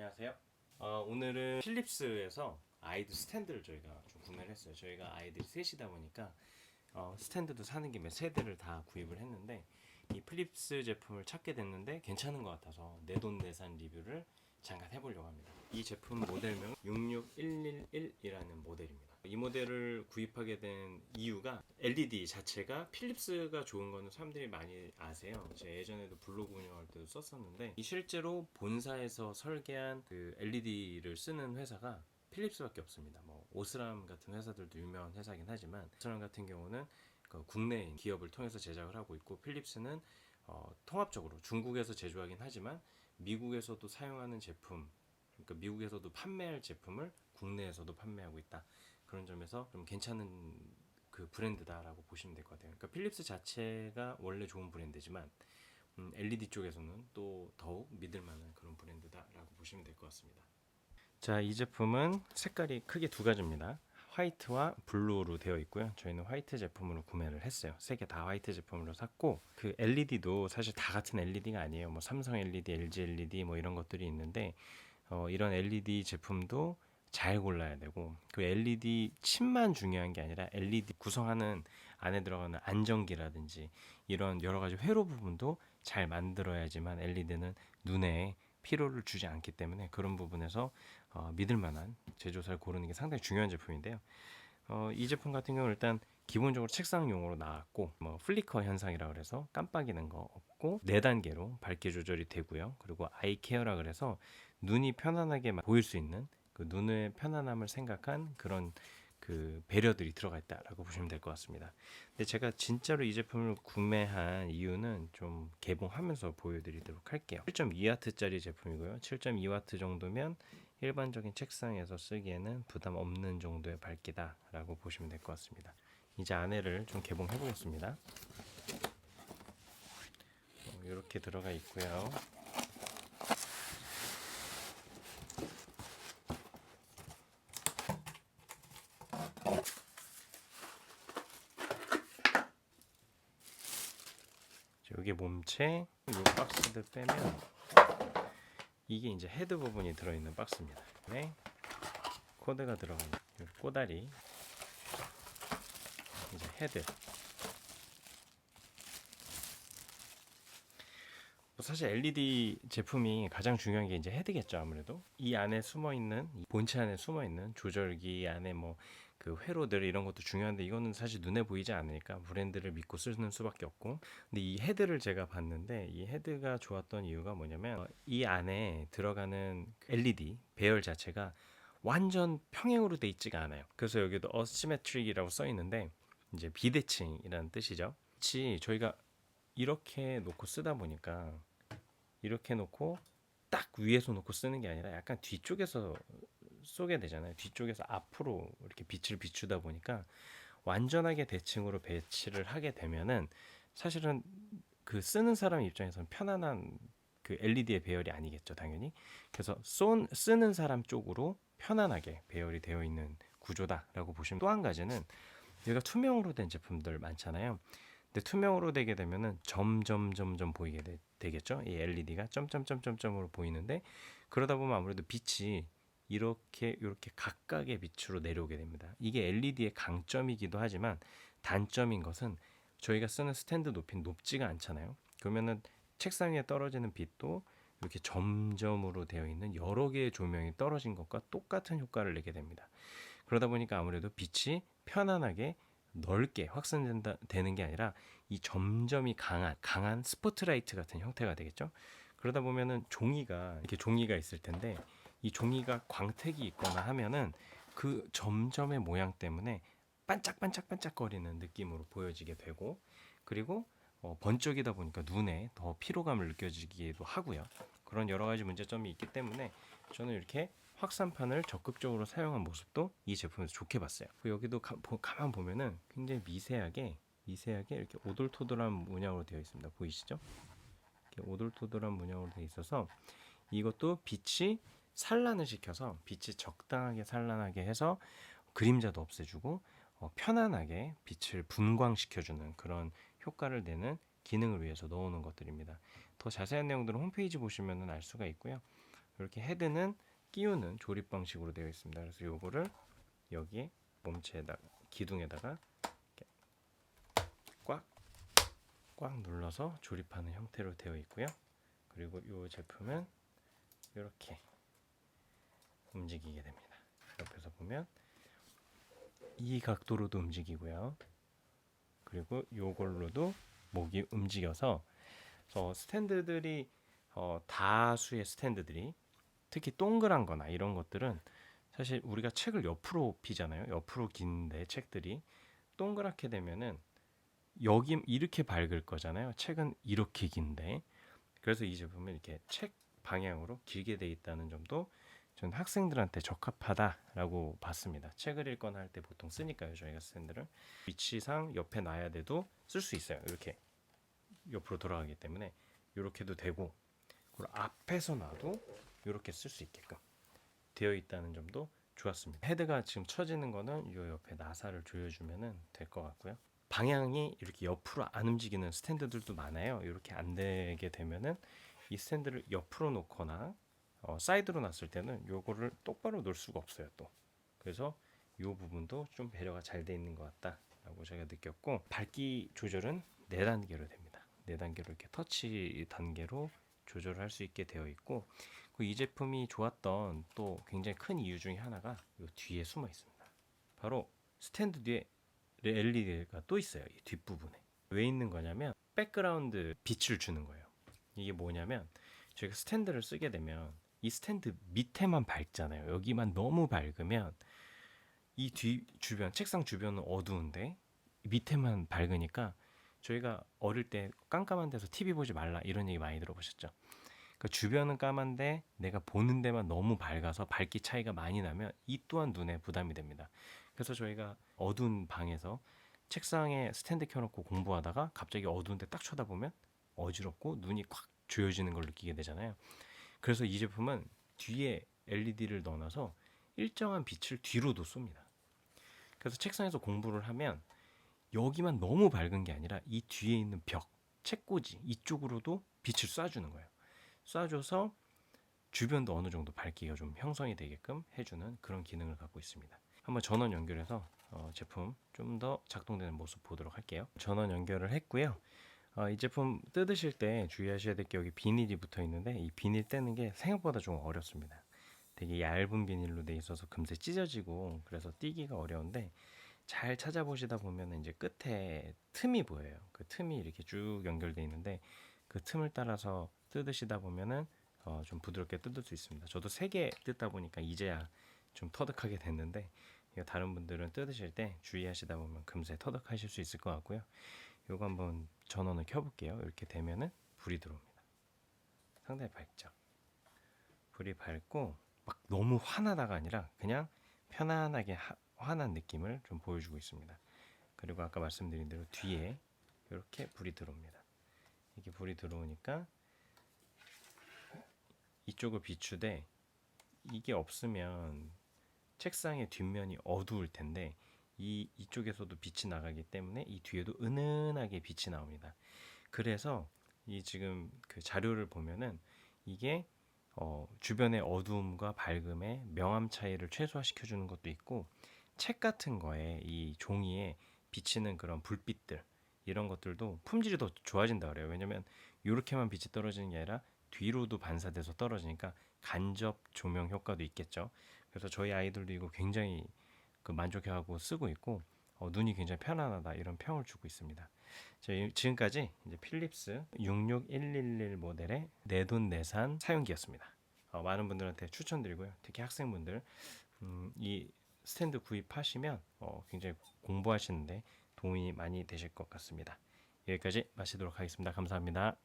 안녕하세요. 오늘은 필립스에서 아이들 스탠드를 저희가 좀 구매를 했어요. 저희가 아이들이 셋이다 보니까 스탠드도 사는 김에 세 대를 다 구입을 했는데 이 필립스 제품을 찾게 됐는데 괜찮은 것 같아서 내돈내산 리뷰를 잠깐 해보려고 합니다. 이 제품 모델명 66111이라는 모델입니다. 이 모델을 구입하게 된 이유가 LED 자체가 필립스가 좋은 거는 사람들이 많이 아세요. 제가 예전에도 블로그 운영할 때도 썼었는데 이 실제로 본사에서 설계한 그 LED를 쓰는 회사가 필립스밖에 없습니다. 뭐 오스람 같은 회사들도 유명한 회사긴 하지만 오스람 같은 경우는 그 국내인 기업을 통해서 제작을 하고 있고 필립스는 통합적으로 중국에서 제조하긴 하지만 미국에서도 사용하는 제품, 그러니까 미국에서도 판매할 제품을 국내에서도 판매하고 있다. 그런 점에서 좀 괜찮은 그 브랜드다라고 보시면 될 것 같아요. 그러니까 필립스 자체가 원래 좋은 브랜드지만 LED 쪽에서는 또 더욱 믿을 만한 그런 브랜드다라고 보시면 될 것 같습니다. 자, 이 제품은 색깔이 크게 두 가지입니다. 화이트와 블루로 되어 있고요. 저희는 화이트 제품으로 구매를 했어요. 세 개 다 화이트 제품으로 샀고 그 LED도 사실 다 같은 LED가 아니에요. 뭐 삼성 LED, LG LED 뭐 이런 것들이 있는데 이런 LED 제품도 잘 골라야 되고 그 LED 칩만 중요한 게 아니라 LED 구성하는 안에 들어가는 안전기라든지 이런 여러 가지 회로 부분도 잘 만들어야지만 LED는 눈에 피로를 주지 않기 때문에 그런 부분에서 믿을 만한 제조사를 고르는 게 상당히 중요한 제품인데요. 이 제품 같은 경우는 일단 기본적으로 책상용으로 나왔고 뭐 플리커 현상이라 그래서 깜빡이는 거 없고 4단계로 밝기 조절이 되고요. 그리고 아이 케어라 그래서 눈이 편안하게 보일 수 있는 그 눈의 편안함을 생각한 그런 그 배려들이 들어가 있다라고 보시면 될 것 같습니다. 근데 제가 진짜로 이 제품을 구매한 이유는 좀 개봉하면서 보여드리도록 할게요. 7.2W짜리 제품이고요. 7.2W 정도면 일반적인 책상에서 쓰기에는 부담 없는 정도의 밝기다라고 보시면 될 것 같습니다. 이제 안에를 좀 개봉해 보겠습니다. 이렇게 들어가 있고요. 여기 몸체, 이 박스들 빼면 이게 이제 헤드 부분이 들어있는 박스입니다. 네, 코드가 들어가는 꼬다리, 이제 헤드. 사실 LED 제품이 가장 중요한 게 이제 헤드겠죠. 아무래도 이 안에 숨어 있는 본체 안에 숨어 있는 조절기 안에 뭐 그 회로들 이런 것도 중요한데 이거는 사실 눈에 보이지 않으니까 브랜드를 믿고 쓰는 수밖에 없고. 근데 이 헤드를 제가 봤는데 이 헤드가 좋았던 이유가 뭐냐면 이 안에 들어가는 LED 배열 자체가 완전 평행으로 돼 있지가 않아요. 그래서 여기도 어시메트릭이라고 써 있는데 이제 비대칭이라는 뜻이죠. 같이 저희가 이렇게 놓고 쓰다 보니까 이렇게 놓고 딱 위에서 놓고 쓰는 게 아니라 약간 뒤쪽에서 쏘게 되잖아요. 뒤쪽에서 앞으로 이렇게 빛을 비추다 보니까 완전하게 대칭으로 배치를 하게 되면은 사실은 그 쓰는 사람 입장에서는 편안한 그 LED의 배열이 아니겠죠, 당연히. 그래서 쓰는 사람 쪽으로 편안하게 배열이 되어 있는 구조다라고 보시면. 또 한 가지는 얘가 투명으로 된 제품들 많잖아요. 근데 투명으로 되게 되면은 점점 보이게 되겠죠. 이 LED가 점점점점점으로 보이는데 그러다 보면 아무래도 빛이 이렇게 각각의 빛으로 내려오게 됩니다. 이게 LED의 강점이기도 하지만 단점인 것은 저희가 쓰는 스탠드 높이는 높지가 않잖아요. 그러면은 책상 위에 떨어지는 빛도 이렇게 점점으로 되어 있는 여러 개의 조명이 떨어진 것과 똑같은 효과를 내게 됩니다. 그러다 보니까 아무래도 빛이 편안하게 넓게 확산되는 게 아니라 이 점점이 강한 스포트라이트 같은 형태가 되겠죠. 그러다 보면은 종이가 있을 텐데 이 종이가 광택이 있거나 하면은 그 점점의 모양 때문에 반짝반짝반짝거리는 느낌으로 보여지게 되고, 그리고 번쩍이다 보니까 눈에 더 피로감을 느껴지기도 하고요. 그런 여러 가지 문제점이 있기 때문에 저는 이렇게 확산판을 적극적으로 사용한 모습도 이 제품에서 좋게 봤어요. 여기도 가만 보면은 굉장히 미세하게 이렇게 오돌토돌한 문양으로 되어 있습니다. 보이시죠? 이렇게 오돌토돌한 문양으로 되어 있어서 이것도 빛이 산란을 시켜서 빛이 적당하게 산란하게 해서 그림자도 없애주고 편안하게 빛을 분광시켜주는 그런 효과를 내는 기능을 위해서 넣어놓은 것들입니다. 더 자세한 내용들은 홈페이지 보시면 알 수가 있고요. 그렇게 헤드는 끼우는 조립 방식으로 되어 있습니다. 그래서 요거를 여기에 몸체에다가 기둥에다가 이렇게 꽉 눌러서 조립하는 형태로 되어 있고요. 그리고 이 제품은 이렇게 움직이게 됩니다. 옆에서 보면 이 각도로도 움직이고요. 그리고 요걸로도 목이 움직여서 스탠드들이 다수의 스탠드들이 특히 동그란 거나 이런 것들은 사실 우리가 책을 옆으로 피잖아요. 옆으로 긴데 책들이 동그랗게 되면은 여기 이렇게 밝을 거잖아요. 책은 이렇게 긴데. 그래서 이 제품은 이렇게 책 방향으로 길게 돼 있다는 점도 전 학생들한테 적합하다라고 봤습니다. 책을 읽거나 할 때 보통 쓰니까요. 저희가 스탠드를 위치상 옆에 놔야 돼도 쓸 수 있어요. 이렇게 옆으로 돌아가기 때문에 이렇게도 되고, 그리고 앞에서 놔도 이렇게 쓸 수 있게끔 되어 있다는 점도 좋았습니다. 헤드가 지금 처지는 거는 이 옆에 나사를 조여주면 될 것 같고요. 방향이 이렇게 옆으로 안 움직이는 스탠드들도 많아요. 이렇게 안 되게 되면은 이 스탠드를 옆으로 놓거나 사이드로 놨을 때는 요거를 똑바로 놓을 수가 없어요. 또 그래서 이 부분도 좀 배려가 잘 돼 있는 것 같다라고 제가 느꼈고, 밝기 조절은 4단계로 됩니다. 4단계로 이렇게 터치 단계로 조절을 할 수 있게 되어 있고, 이 제품이 좋았던 또 굉장히 큰 이유 중에 하나가 이 뒤에 숨어 있습니다. 바로 스탠드 뒤에 LED가 또 있어요. 이 뒷부분에. 왜 있는 거냐면 백그라운드 빛을 주는 거예요. 이게 뭐냐면 저희가 스탠드를 쓰게 되면 이 스탠드 밑에만 밝잖아요. 여기만 너무 밝으면 이 뒤 주변, 책상 주변은 어두운데 밑에만 밝으니까, 저희가 어릴 때 깜깜한 데서 TV 보지 말라 이런 얘기 많이 들어보셨죠? 그러니까 주변은 까만데 내가 보는 데만 너무 밝아서 밝기 차이가 많이 나면 이 또한 눈에 부담이 됩니다. 그래서 저희가 어두운 방에서 책상에 스탠드 켜놓고 공부하다가 갑자기 어두운데 딱 쳐다보면 어지럽고 눈이 꽉 조여지는 걸 느끼게 되잖아요. 그래서 이 제품은 뒤에 LED를 넣어놔서 일정한 빛을 뒤로도 쏩니다. 그래서 책상에서 공부를 하면 여기만 너무 밝은 게 아니라 이 뒤에 있는 벽, 책꽂이 이쪽으로도 빛을 쏴주는 거예요. 쏴줘서 주변도 어느 정도 밝기가 좀 형성이 되게끔 해주는 그런 기능을 갖고 있습니다. 한번 전원 연결해서 제품 좀 더 작동되는 모습 보도록 할게요. 전원 연결을 했고요. 이 제품 뜯으실 때 주의하셔야 될 게 여기 비닐이 붙어 있는데, 이 비닐 떼는 게 생각보다 좀 어렵습니다. 되게 얇은 비닐로 돼 있어서 금세 찢어지고 그래서 띄기가 어려운데, 잘 찾아보시다 보면 이제 끝에 틈이 보여요. 그 틈이 이렇게 쭉 연결돼 있는데 그 틈을 따라서 뜯으시다 보면은 좀 부드럽게 뜯을 수 있습니다. 저도 3개 뜯다 보니까 이제야 좀 터득하게 됐는데, 이거 다른 분들은 뜯으실 때 주의하시다 보면 금세 터득하실 수 있을 것 같고요. 요거 한번 전원을 켜볼게요. 이렇게 되면은 불이 들어옵니다. 상당히 밝죠? 불이 밝고 막 너무 환하다가 아니라 그냥 편안하게 환한 느낌을 좀 보여주고 있습니다. 그리고 아까 말씀드린 대로 뒤에 이렇게 불이 들어옵니다. 이렇게 불이 들어오니까 이쪽을 비추되, 이게 없으면 책상의 뒷면이 어두울 텐데 이쪽에서도 빛이 나가기 때문에 이 뒤에도 은은하게 빛이 나옵니다. 그래서 이 지금 그 자료를 보면은 이게 주변의 어두움과 밝음의 명암 차이를 최소화시켜 주는 것도 있고, 책 같은 거에 이 종이에 비치는 그런 불빛들 이런 것들도 품질이 더 좋아진다 그래요. 왜냐면 이렇게만 빛이 떨어지는 게 아니라 뒤로도 반사돼서 떨어지니까 간접 조명 효과도 있겠죠. 그래서 저희 아이들도 이거 굉장히 만족해하고 쓰고 있고, 눈이 굉장히 편안하다 이런 평을 주고 있습니다. 지금까지 이제 필립스 66111 모델의 내돈내산 사용기였습니다. 많은 분들한테 추천드리고요. 특히 학생분들 이 스탠드 구입하시면 굉장히 공부하시는데 도움이 많이 되실 것 같습니다. 여기까지 마치도록 하겠습니다. 감사합니다.